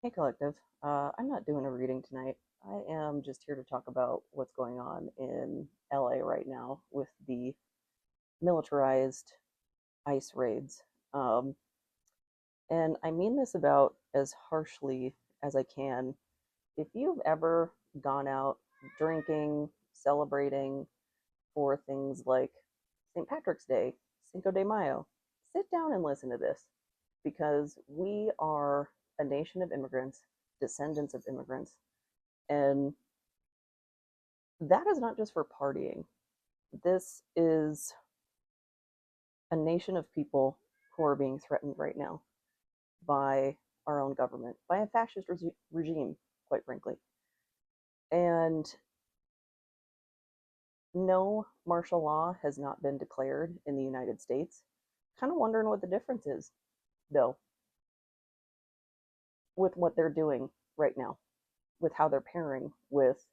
Hey, Collective. I'm not doing a reading tonight. I am just here to talk about what's going on in LA right now with the militarized ICE raids. Um, and I mean this about as harshly as I can. If you've ever gone out drinking, celebrating for things like St. Patrick's Day, Cinco de Mayo, sit down and listen to this because we are a nation of immigrants, descendants of immigrants, and that is not just for partying. This is a nation of people who are being threatened right now by our own government, by a fascist regime, quite frankly. And no martial law has not been declared in the United States. Kind of wondering what the difference is, though, with what they're doing right now, with how they're pairing with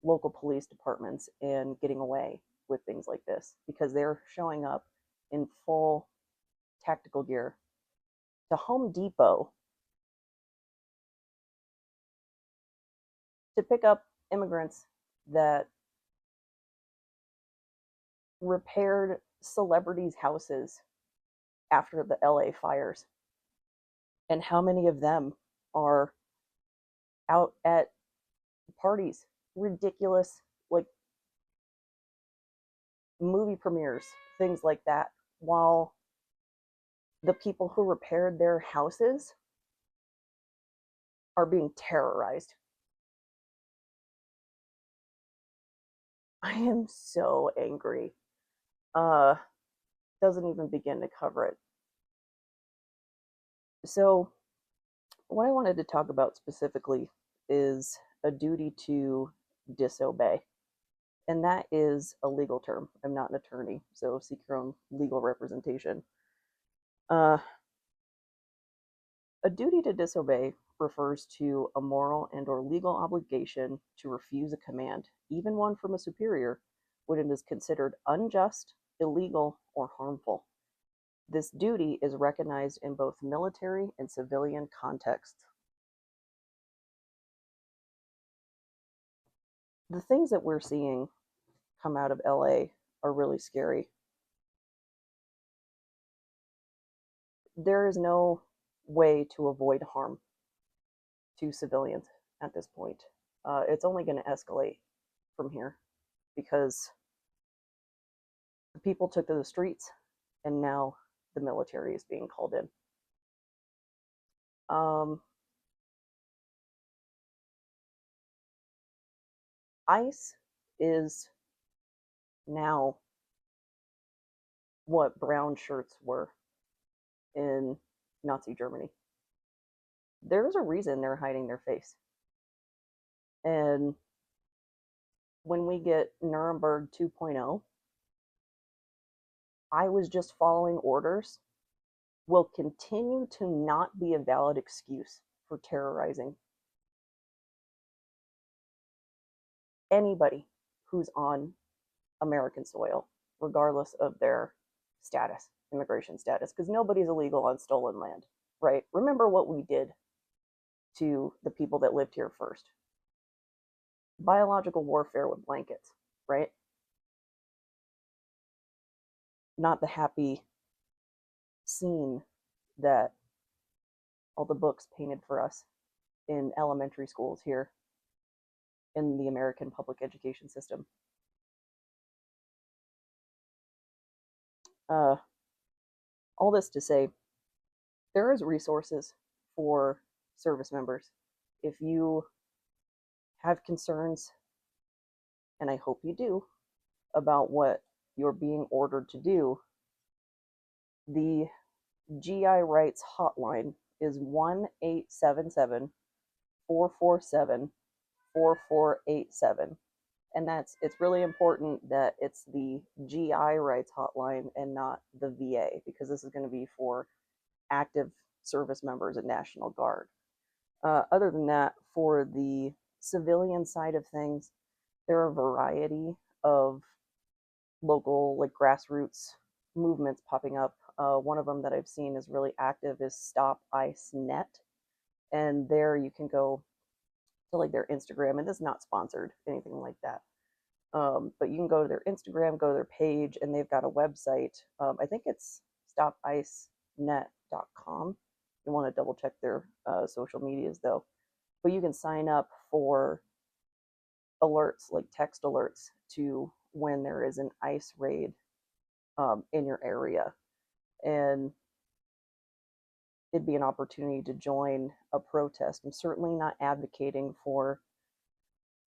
local police departments and getting away with things like this because they're showing up in full tactical gear to Home Depot to pick up immigrants that repaired celebrities' houses after the LA fires. And how many of them are out at parties, ridiculous, like movie premieres, things like that, while the people who repaired their houses are being terrorized. I am so angry. Uh, doesn't even begin to cover it. So, what I wanted to talk about specifically is a duty to disobey. And that is a legal term. I'm not an attorney, so seek your own legal representation. Uh, a duty to disobey refers to a moral and or legal obligation to refuse a command, even one from a superior, when it is considered unjust, illegal, or harmful. This duty is recognized in both military and civilian contexts. The things that we're seeing come out of LA are really scary. There is no way to avoid harm to civilians at this point. It's only going to escalate from here because the people took to the streets and now the military is being called in. ICE is now what brown shirts were in Nazi Germany. There's a reason they're hiding their face. And when we get Nuremberg 2.0, I was just following orders will continue to not be a valid excuse for terrorizing anybody who's on American soil, regardless of their status, immigration status, because nobody's illegal on stolen land, right? Remember what we did to the people that lived here first. Biological warfare with blankets, right? Not the happy scene that all the books painted for us in elementary schools here in the American public education system. Uh, all this to say, there is resources for service members. If you have concerns, and I hope you do, about what you're being ordered to do, the GI Rights Hotline is 1-877 447 4487. And it's really important that it's the GI Rights Hotline and not the VA, because this is going to be for active service members and National Guard. Other than that, for the civilian side of things, there are a variety of local, like grassroots movements popping up. One of them that I've seen is really active is Stop ICE Net. And there you can go to like their Instagram, and this is not sponsored, anything like that. But you can go to their Instagram, go to their page, and they've got a website. I think it's stopicenet.com. You want to double check their social medias though. But you can sign up for alerts, like text alerts, to when there is an ICE raid in your area. And it'd be an opportunity to join a protest. I'm certainly not advocating for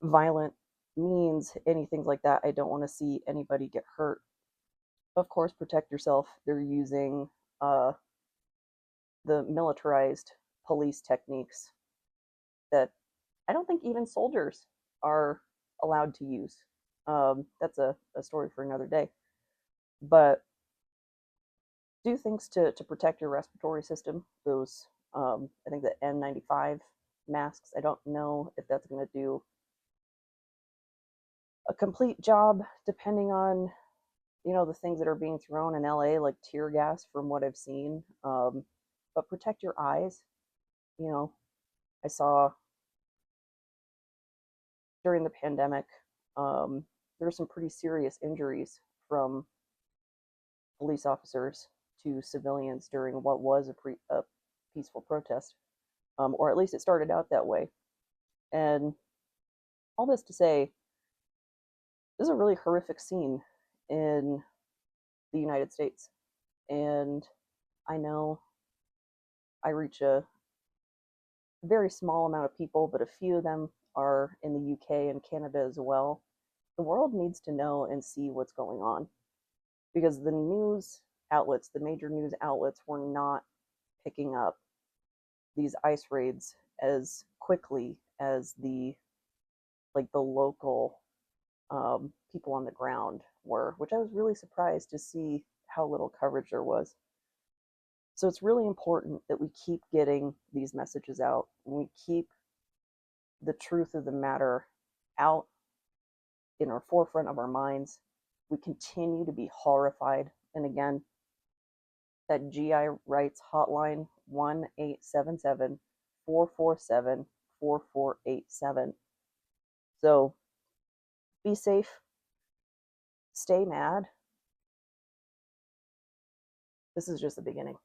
violent means, anything like that. I don't want to see anybody get hurt. Of course, protect yourself. They're using uh, the militarized police techniques that I don't think even soldiers are allowed to use. That's a story for another day. But do things to protect your respiratory system. Those, I think the N95 masks, I don't know if that's going to do a complete job depending on, the things that are being thrown in LA, like tear gas from what I've seen. But protect your eyes. You know, I saw during the pandemic, there were some pretty serious injuries from police officers to civilians during what was a peaceful protest, or at least it started out that way. And all this to say, this is a really horrific scene in the United States. And I know I reach a very small amount of people, but a few of them are in the UK and Canada as well. The world needs to know and see what's going on because the news outlets, the major news outlets, were not picking up these ICE raids as quickly as the local people on the ground were, which I was really surprised to see how little coverage there was. So it's really important that we keep getting these messages out and we keep the truth of the matter out in our forefront of our minds. We continue to be horrified. And again, that GI Rights Hotline, 1-877-447-4487. So be safe, stay mad. This is just the beginning.